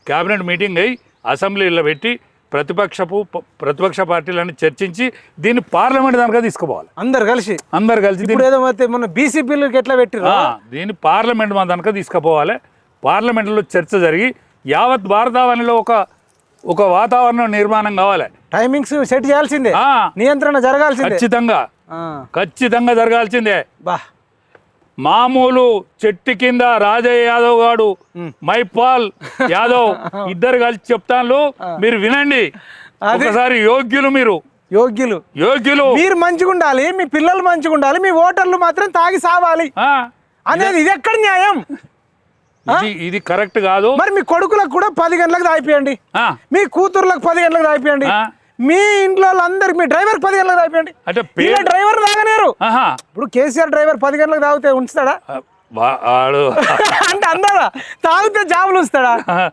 Cabinet meeting అయ్యి అసెంబ్లీలో పెట్టి ప్రతిపక్ష పార్టీలను చర్చించి దీన్ని పార్లమెంట్ దానిగా తీసుకుపోవాలి. అందరు కలిసి ఇప్పుడు ఏదో మన బీసీ బిల్లుకి ఎట్లా పెట్టిరు దీన్ని పార్లమెంట్ మన దానిగా తీసుకుపోవాలి. పార్లమెంట్లో చర్చ జరిగి యావత్ భారతావనిలో ఒక వాతావరణం నిర్మాణం కావాలి. టైమింగ్స్ సెట్ చేయాల్సిందే, నియంత్రణ జరగాల్సిందే, ఖచ్చితంగా జరగాల్సిందే. మామూలు చెట్టు కింద రాజయ్య యాదవ్ గాడు మైపాల్ యాదవ్ ఇద్దరు కలిసి చెప్తాను, మీరు వినండి ఒకసారి. యోగ్యులు మీరు మంచిగా ఉండాలి, మీ పిల్లలు మంచిగా ఉండాలి, మీ ఓటర్లు మాత్రం తాగి సావాలి అనేది ఇది ఎక్కడ న్యాయం? ఇది కరెక్ట్ కాదు. మరి మీ కొడుకులకు కూడా 10 గంటలకు తాగిపోయండి, మీ కూతుర్లకు 10 గంటలకు తాగిపోయండి, మీ ఇంట్లో అందరికి మీ డ్రైవర్ 10 గంటలకు తాగిపోయండి. అంటే డ్రైవర్ తాగనేరు. ఇప్పుడు కేసీఆర్ డ్రైవర్ 10 గంటలకు తాగితే ఉంచుతాడా? అంటే అందరా తాగితే జాబులు ఉంచుతాడా?